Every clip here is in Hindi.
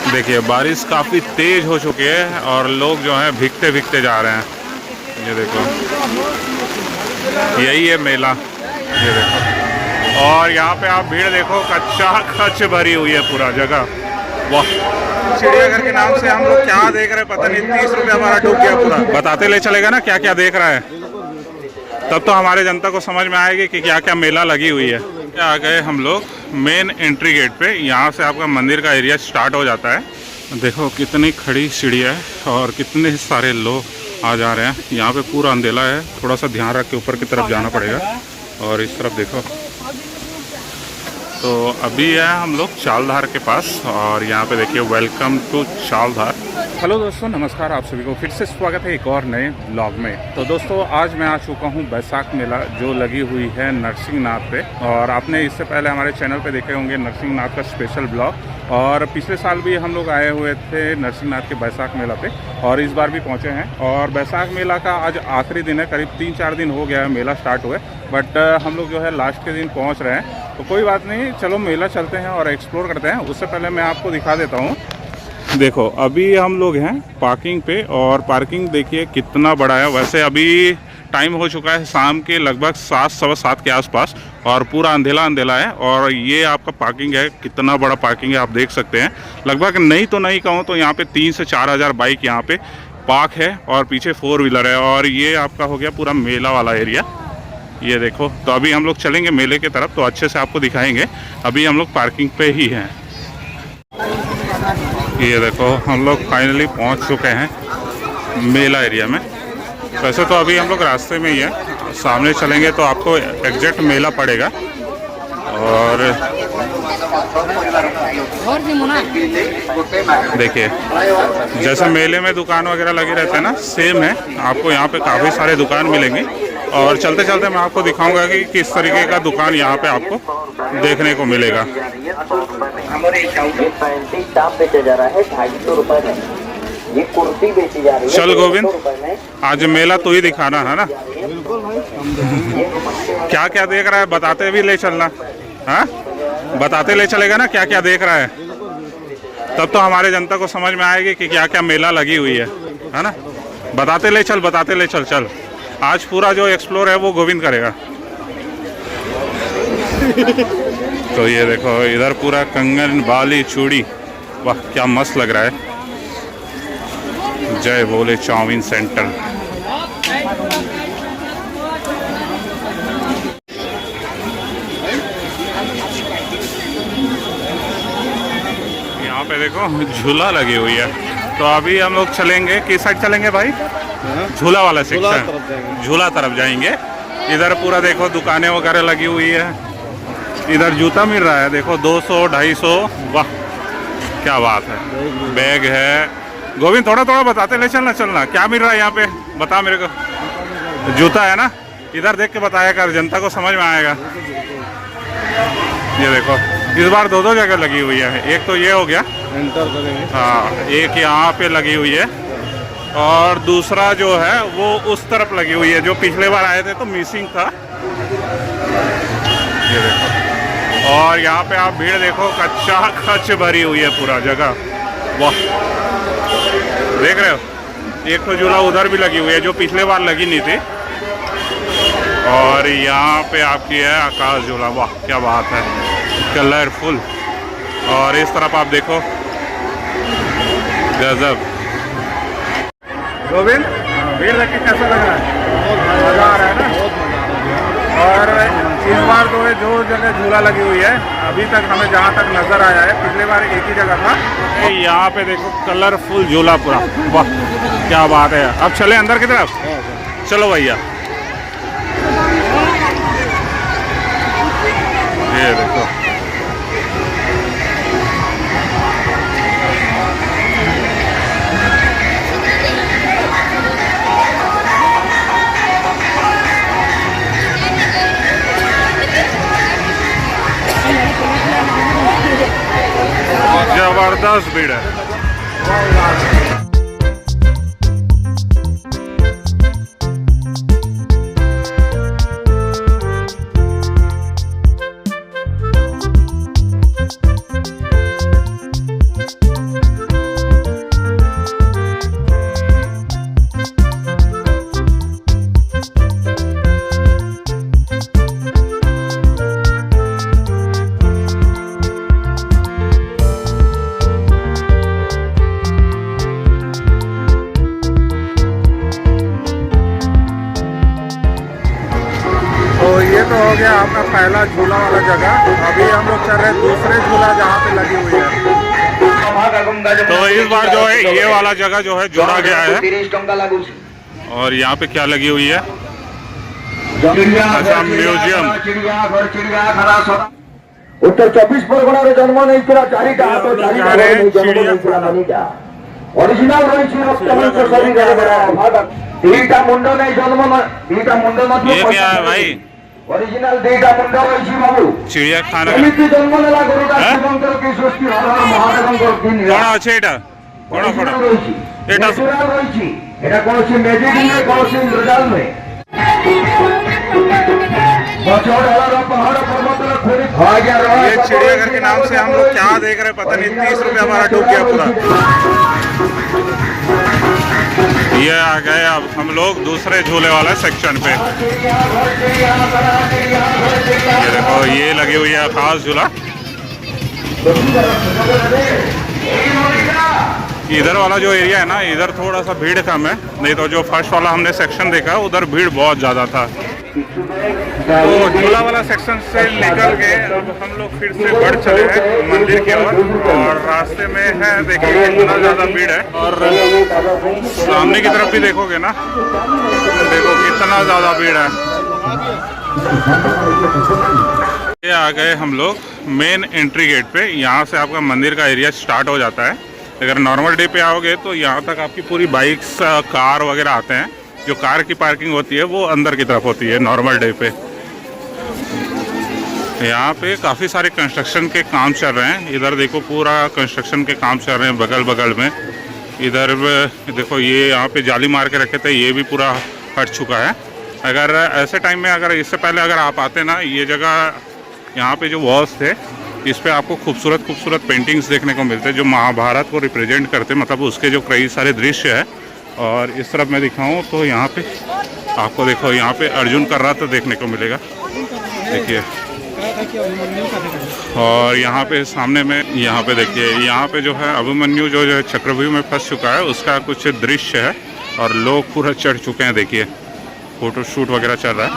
देखिए बारिश काफ़ी तेज़ हो चुकी है और लोग जो हैं भीगते भीगते जा रहे हैं। ये देखो, यही है मेला। ये देखो, और यहाँ पे आप भीड़ देखो, कच्चा खच भरी हुई है पूरा जगह। वाह, चिड़ियाघर के नाम से हम लोग क्या देख रहे हैं पता नहीं। 30 रुपये हमारा डूब गया पूरा। बताते ले चलेगा ना क्या क्या देख रहा है, तब तो हमारे जनता को समझ में आएगी कि क्या क्या मेला लगी हुई है। आ गए हम लोग मेन एंट्री गेट पे। यहाँ से आपका मंदिर का एरिया स्टार्ट हो जाता है। देखो कितनी खड़ी सीढ़ियाँ है और कितने सारे लोग आ जा रहे हैं। यहाँ पे पूरा अंधेला है, थोड़ा सा ध्यान रख के ऊपर की तरफ जाना पड़ेगा। और इस तरफ देखो, तो अभी है हम लोग चालधार के पास और यहाँ पे देखिए वेलकम टू चालधार। हेलो दोस्तों, नमस्कार। आप सभी को फिर से स्वागत है एक और नए ब्लॉग में। तो दोस्तों आज मैं आ चुका हूँ बैसाख मेला जो लगी हुई है नरसिंहनाथ पे। और आपने इससे पहले हमारे चैनल पे देखे होंगे नरसिंहनाथ का स्पेशल ब्लॉग। और पिछले साल भी हम लोग आए हुए थे नरसिंहनाथ के बैसाख मेला पे और इस बार भी पहुँचे हैं। और बैसाख मेला का आज आखिरी दिन है, करीब 3-4 दिन हो गया है मेला स्टार्ट हुए, बट हम लोग जो है लास्ट के दिन पहुँच रहे हैं। तो कोई बात नहीं, चलो मेला चलते हैं और एक्सप्लोर करते हैं। उससे पहले मैं आपको दिखा देता हूँ। देखो अभी हम लोग हैं पार्किंग पे और पार्किंग देखिए कितना बड़ा है। वैसे अभी टाइम हो चुका है शाम के लगभग 7-7:15 के आसपास और पूरा अंधेला अंधेला है। और ये आपका पार्किंग है, कितना बड़ा पार्किंग है आप देख सकते हैं। लगभग नहीं तो नहीं कहूँ तो यहाँ पे 3 से 4 हज़ार बाइक यहाँ पे पार्क है और पीछे 4 व्हीलर है। और ये आपका हो गया पूरा मेला वाला एरिया। ये देखो, तो अभी हम लोग चलेंगे मेले की तरफ तो अच्छे से आपको दिखाएंगे। अभी हम लोग पार्किंग पे ही हैं। ये देखो हम लोग फाइनली पहुंच चुके हैं मेला एरिया में। वैसे तो अभी हम लोग रास्ते में ही हैं, सामने चलेंगे तो आपको एग्जैक्ट मेला पड़ेगा। और देखिए जैसे मेले में दुकान वगैरह लगी रहते हैं ना, सेम है। आपको यहाँ पे काफ़ी सारे दुकान मिलेंगे और चलते चलते मैं आपको दिखाऊंगा कि किस तरीके का दुकान यहाँ पे आपको देखने को मिलेगा। ये कुर्सी बेची जा रही है। चल गोविंद, आज मेला तो ही दिखाना है ना। क्या क्या देख रहा है बताते भी ले चलना। हाँ, बताते ले चलेगा ना क्या क्या देख रहा है, तब तो हमारे जनता को समझ में आएगी कि क्या क्या मेला लगी हुई है ना। बताते ले चल, बताते ले चल। चल आज पूरा जो एक्सप्लोर है वो गोविंद करेगा। तो ये देखो इधर पूरा कंगन बाली चूड़ी, वाह क्या मस्त लग रहा है। जय बोले चाउमीन सेंटर। यहाँ पे देखो झूला लगी हुई है। तो अभी हम लोग चलेंगे, किस साइड चलेंगे भाई? झूला वाला सेक्शन, झूला तरफ जाएंगे। इधर पूरा देखो दुकानें वगैरह लगी हुई है। इधर जूता मिल रहा है देखो 200-250, वाह क्या बात है। बैग है। गोविंद थोड़ा थोड़ा बताते ले चलना क्या मिल रहा है यहाँ पे, बता मेरे को। जूता है ना, इधर देख के बताया कर, जनता को समझ में आएगा। ये देखो इस बार 2 जगह लगी हुई है। एक तो ये हो गया, हाँ, एक यहाँ पे लगी हुई है और दूसरा जो है वो उस तरफ लगी हुई है, जो पिछले बार आए थे तो मिसिंग था। ये देखो, और यहाँ पे आप भीड़ देखो, कच्चा खच भरी हुई है पूरा जगह। वाह, देख रहे हो, एक तो झूला उधर भी लगी हुई है जो पिछले बार लगी नहीं थी। और यहाँ पे आपकी है आकाश झूला, वाह क्या बात है, कलरफुल। और इस तरफ आप देखो, गजब। गोविंद भीड़ देख के कैसा लग रहा है? मजा आ रहा है ना। और इस बार जो जगह झूला लगी हुई है, अभी तक हमें जहाँ तक नज़र आया है, पिछले बार एक ही जगह था। यहाँ पे देखो कलरफुल झूला पूरा, वाह क्या बात है। अब चले अंदर की तरफ, चलो भैया। ये देखो जबरदस्त भीड़ है। गया अपना पहला झूला वाला जगह। अभी हम लोग चल रहे हैं दूसरे झूला जहाँ पे लगी हुई है। तो इस बार जो है ये वाला जगह जो है जोड़ा गया है। और यहाँ पे क्या लगी हुई है? अच्छा, म्यूजियम। उत्तर 24 परगना जन्म नहीं चारिटा हाथ ओरिजिनल दुईटा मुंड नहीं जन्म दुईटा मुंड ये क्या है भाई? ओरिजिनल दुईटा मुंड रही बाबू चिड़िया खाना जन्म नेला गरुड़ा शिवंकर की सृष्टि हर हर महादेवंकर दिन कौन अच्छे এটা কোন কোন এটা ন্যাচুরাল রয়েছে এটা কোন ম্যাজিক নয় কোন মৃদাল নয় ये चिड़ियाघर के नाम से हम लोग क्या देख रहे हैं पता नहीं। 30 रुपये हमारा डूब गया पूरा। ये आ गए अब हम लोग दूसरे झूले वाले सेक्शन पे। ये देखो ये लगी हुई है खास झूला। इधर वाला जो एरिया है ना, इधर थोड़ा सा भीड़ कम है, नहीं तो जो फर्स्ट वाला हमने सेक्शन देखा उधर भीड़ बहुत ज़्यादा था। तो झूला वाला सेक्शन से निकल के अब हम लोग फिर से बढ़ चले हैं मंदिर की ओर। और रास्ते में है देखिए कितना ज़्यादा भीड़ है। और सामने की तरफ भी देखोगे ना, देखो कितना ज़्यादा भीड़ है। ये आ गए हम लोग मेन एंट्री गेट पे। यहाँ से आपका मंदिर का एरिया स्टार्ट हो जाता है। अगर नॉर्मल डे पे आओगे तो यहाँ तक आपकी पूरी बाइक्स कार वगैरह आते हैं। जो कार की पार्किंग होती है वो अंदर की तरफ होती है नॉर्मल डे पे। यहाँ पे काफ़ी सारे कंस्ट्रक्शन के काम चल रहे हैं। इधर देखो पूरा कंस्ट्रक्शन के काम चल रहे हैं बगल बगल में। इधर देखो ये यहाँ पे जाली मार के रखे थे, ये भी पूरा हट चुका है। अगर ऐसे टाइम में अगर इससे पहले अगर आप आते ना, ये जगह यहाँ पे जो वॉल्स थे इस पे आपको खूबसूरत खूबसूरत पेंटिंग्स देखने को मिलते हैं जो महाभारत को रिप्रेजेंट करते हैं, मतलब उसके जो कई सारे दृश्य है। और इस तरफ मैं दिखाऊं तो यहाँ पे आपको देखो यहाँ पे अर्जुन का रथ देखने को मिलेगा, देखिए। और यहाँ पे सामने में यहाँ पे देखिए, यहाँ पे जो है अभिमन्यु जो चक्रव्यूह में फंस चुका है उसका कुछ दृश्य है। और लोग पूरा चढ़ चुके हैं, देखिए फोटो शूट वगैरह चल रहा है।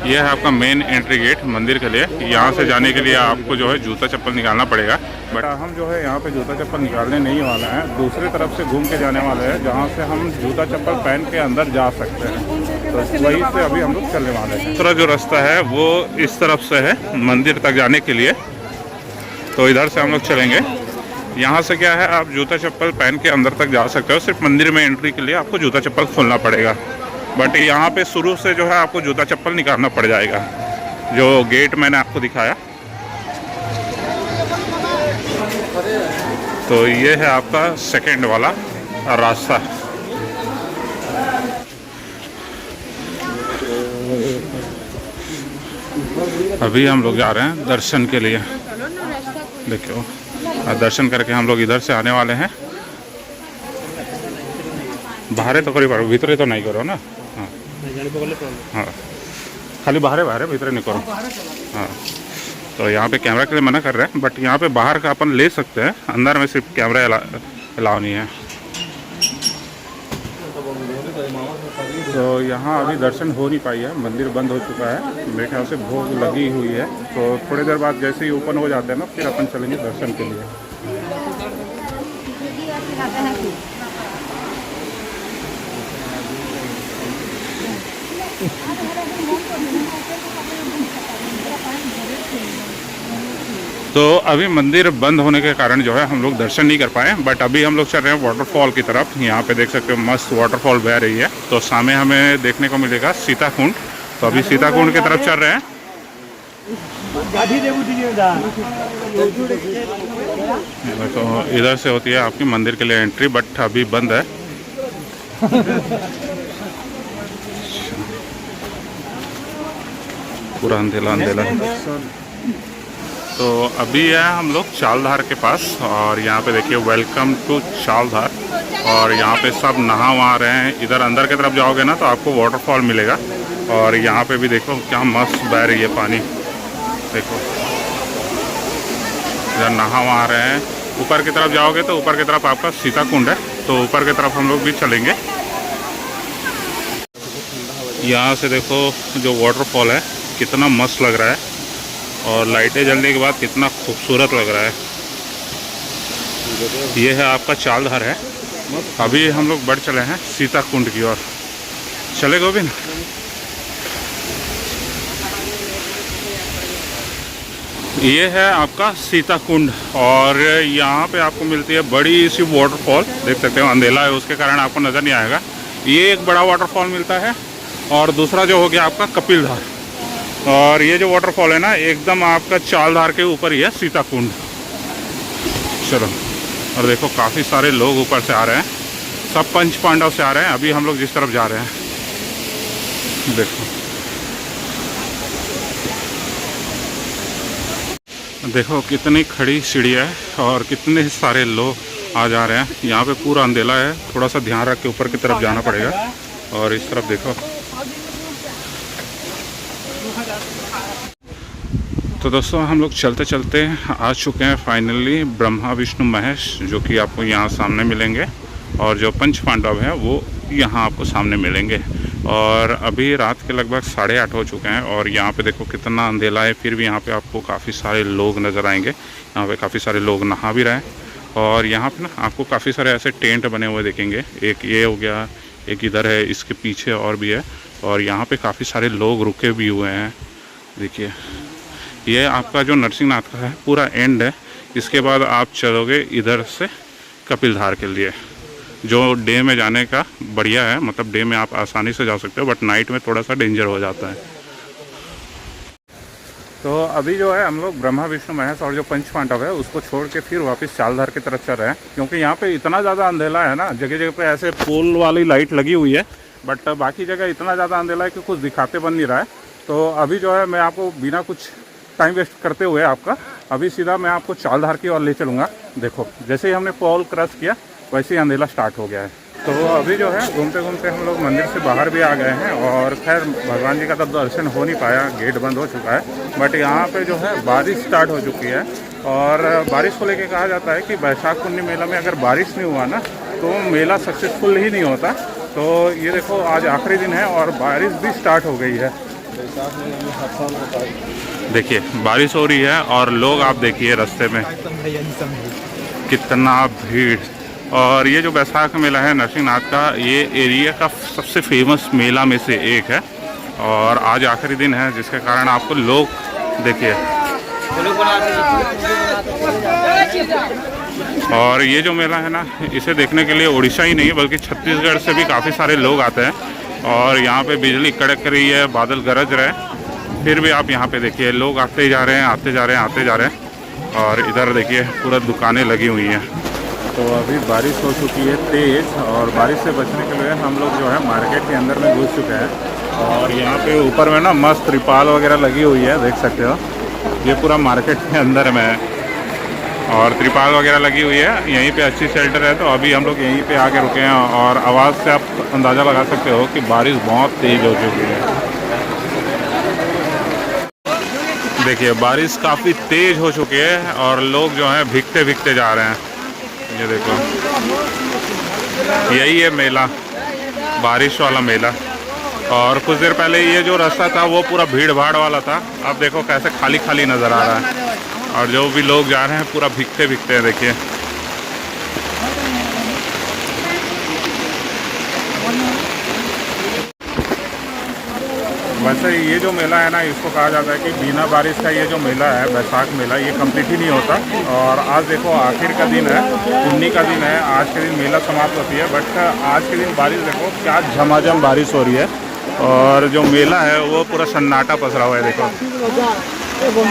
यह है आपका मेन एंट्री गेट मंदिर के लिए। यहाँ से जाने के लिए आपको जो है जूता चप्पल निकालना पड़ेगा। बट हम जो है यहाँ पे जूता चप्पल निकालने नहीं वाले हैं, दूसरी तरफ से घूम के जाने वाले हैं जहाँ से हम जूता चप्पल पहन के अंदर जा सकते हैं। तो वहीं से अभी हम लोग चलने वाले हैं। दूसरा जो रास्ता है वो इस तरफ से है मंदिर तक जाने के लिए, तो इधर से हम लोग चलेंगे। यहाँ से क्या है, आप जूता चप्पल पहन के अंदर तक जा सकते हो। सिर्फ मंदिर में एंट्री के लिए आपको जूता चप्पल खोलना पड़ेगा। बट यहाँ पे शुरू से जो है आपको जूता चप्पल निकालना पड़ जाएगा, जो गेट मैंने आपको दिखाया। तो ये है आपका सेकंड वाला रास्ता। अभी हम लोग जा रहे हैं दर्शन के लिए। देखो दर्शन करके हम लोग इधर से आने वाले हैं। बाहर तो करी पारो, भीतर तो नहीं करो ना। हाँ हाँ, खाली बाहर भीतर नहीं करो। हाँ, तो यहाँ पे कैमरा के लिए मना कर रहे हैं, बट यहाँ पे बाहर का अपन ले सकते हैं, अंदर में सिर्फ कैमरा अलाउ नहीं है। तो यहाँ अभी दर्शन हो नहीं पाई है, मंदिर बंद हो चुका है। मेरे ख्याल से भोग लगी हुई है। तो थोड़ी देर बाद जैसे ही ओपन हो जाते हैं ना, फिर अपन चलेंगे दर्शन के लिए। तो अभी मंदिर बंद होने के कारण जो है हम लोग दर्शन नहीं कर पाए। बट अभी हम लोग चल रहे हैं वाटरफॉल की तरफ। यहाँ पे देख सकते हो मस्त वाटरफॉल बह रही है। तो सामने हमें देखने को मिलेगा सीता कुंड। तो अभी सीता कुंड की तरफ चल रहे हैं। तो इधर से होती है आपकी मंदिर के लिए एंट्री, बट अभी बंद है। पूरा अंधेला अंधेला है। तो अभी है हम लोग चालधार के पास, और यहाँ पे देखिए वेलकम टू चालधार। और यहाँ पे सब नहा वहा रहे हैं। इधर अंदर की तरफ जाओगे ना तो आपको वाटरफॉल मिलेगा। और यहाँ पे भी देखो क्या मस्त बह रही है पानी, देखो इधर नहा वहा रहे हैं। ऊपर की तरफ जाओगे तो ऊपर की तरफ आपका सीता कुंड है, तो ऊपर की तरफ हम लोग भी चलेंगे। यहाँ से देखो जो वाटरफॉल है कितना मस्त लग रहा है, और लाइटें जलने के बाद कितना खूबसूरत लग रहा है। ये है आपका चालधार है। अभी हम लोग बढ़ चले हैं सीता कुंड की ओर। चले गोविंद। ये है आपका सीता कुंड, और यहाँ पे आपको मिलती है बड़ी सी वाटरफॉल। देख सकते हो अंधेला है उसके कारण आपको नज़र नहीं आएगा। ये एक बड़ा वाटरफॉल मिलता है, और दूसरा जो हो गया आपका कपिलधार। और ये जो वाटरफॉल है ना एकदम आपका चालधार के ऊपर ही है सीता कुंड। चलो, और देखो काफ़ी सारे लोग ऊपर से आ रहे हैं, सब पंच पांडव से आ रहे हैं। अभी हम लोग जिस तरफ जा रहे हैं देखो कितनी खड़ी सीढ़ियाँ है और कितने सारे लोग आ जा रहे हैं। यहाँ पे पूरा अंधेला है, थोड़ा सा ध्यान रख के ऊपर की तरफ जाना पड़ेगा। और इस तरफ देखो, तो दोस्तों हम लोग चलते चलते आ चुके हैं फाइनली ब्रह्मा विष्णु महेश, जो कि आपको यहाँ सामने मिलेंगे, और जो पंच पांडव हैं वो यहाँ आपको सामने मिलेंगे। और अभी रात के लगभग 8:30 हो चुके हैं, और यहाँ पे देखो कितना अंधेला है, फिर भी यहाँ पे आपको काफ़ी सारे लोग नज़र आएंगे। यहाँ पे काफ़ी सारे लोग नहा भी रहे हैं, और यहाँ पे ना आपको काफ़ी सारे ऐसे टेंट बने हुए देखेंगे। एक ये हो गया, एक इधर है, इसके पीछे और भी है, और यहाँ पे काफ़ी सारे लोग रुके भी हुए हैं। देखिए ये आपका जो नरसिंहनाथ का है पूरा एंड है। इसके बाद आप चलोगे इधर से कपिलधार के लिए, जो डे में जाने का बढ़िया है। मतलब डे में आप आसानी से जा सकते हो, बट नाइट में थोड़ा सा डेंजर हो जाता है। तो अभी जो है हम लोग ब्रह्मा विष्णु महेश और जो पंच पांडव है उसको छोड़ के फिर वापस चालधार की तरफ चल रहे हैं, क्योंकि यहाँ पे इतना ज़्यादा अंधेला है ना। जगह जगह पे ऐसे पोल वाली लाइट लगी हुई है, बट बाकी जगह इतना ज़्यादा अंधेला है कि कुछ दिखाते बन नहीं रहा है। तो अभी जो है मैं आपको बिना कुछ टाइम वेस्ट करते हुए आपका अभी सीधा मैं आपको चालधार की ओर ले चलूँगा। देखो जैसे ही हमने पोल क्रॉस किया वैसे ही अंधेला स्टार्ट हो गया है। तो अभी जो है घूमते घूमते हम लोग मंदिर से बाहर भी आ गए हैं, और खैर भगवान जी का तो दर्शन हो नहीं पाया, गेट बंद हो चुका है। बट यहाँ पे जो है बारिश स्टार्ट हो चुकी है, और बारिश को लेके कहा जाता है कि बैसाख पुन्नी मेला में अगर बारिश नहीं हुआ ना तो मेला सक्सेसफुल ही नहीं होता। तो ये देखो आज आखिरी दिन है और बारिश भी स्टार्ट हो गई है। देखिए बारिश हो रही है, और लोग आप देखिए रास्ते में कितना भीड़। और ये जो बैसाख मेला है नरसिंहनाथ का, ये एरिया का सबसे फेमस मेला में से एक है, और आज आखिरी दिन है, जिसके कारण आपको लोग देखिए। और ये जो मेला है ना, इसे देखने के लिए उड़ीसा ही नहीं बल्कि छत्तीसगढ़ से भी काफ़ी सारे लोग आते हैं। और यहाँ पे बिजली कड़क रही है, बादल गरज रहे हैं, फिर भी आप यहाँ पे देखिए लोग आते जा रहे हैं, आते जा रहे हैं, आते जा रहे हैं। और इधर देखिए पूरा दुकानें लगी हुई हैं। तो अभी बारिश हो चुकी है तेज़, और बारिश से बचने के लिए हम लोग जो है मार्केट के अंदर में घुस चुके हैं। और यहाँ पे ऊपर में ना मस्त त्रिपाल वगैरह लगी हुई है, देख सकते हो। ये पूरा मार्केट के अंदर में है, और त्रिपाल वगैरह लगी हुई है। यहीं पे अच्छी शेल्टर है। तो अभी हम लोग यहीं पे आके रुके हैं, और आवाज़ से आप अंदाज़ा लगा सकते हो कि बारिश बहुत तेज़ हो चुकी है। देखिए बारिश काफ़ी तेज़ हो चुकी है, और लोग जो हैं भीगते भीगते जा रहे हैं। ये देखो यही है मेला, बारिश वाला मेला। और कुछ देर पहले ये जो रास्ता था वो पूरा भीड़ भाड़ वाला था, अब देखो कैसे खाली खाली नज़र आ रहा है। और जो भी लोग जा रहे हैं पूरा भीगते भीगते हैं, देखिए। वैसे ये जो मेला है ना, इसको कहा जाता है कि बिना बारिश का ये जो मेला है बैसाख मेला, ये कंप्लीट ही नहीं होता। और आज देखो आखिर का दिन है, 19 का दिन है, आज के दिन मेला समाप्त होती है। बट आज के दिन बारिश देखो क्या झमाझम बारिश हो रही है, और जो मेला है वो पूरा सन्नाटा पसरा हुआ है। देखो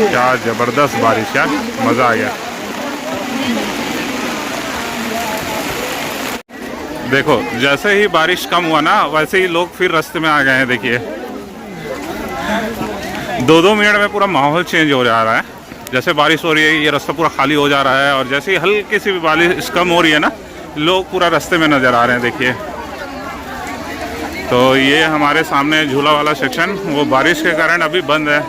क्या ज़बरदस्त बारिश, क्या मज़ा आ गया। देखो जैसे ही बारिश कम हुआ ना, वैसे ही लोग फिर रास्ते में आ गए हैं। देखिए 2-2 मिनट में पूरा माहौल चेंज हो जा रहा है। जैसे बारिश हो रही है ये रास्ता पूरा खाली हो जा रहा है, और जैसे ही हल्की सी भी बारिश कम हो रही है ना, लोग पूरा रास्ते में नज़र आ रहे हैं। देखिए तो ये हमारे सामने झूला वाला सेक्शन वो बारिश के कारण अभी बंद है।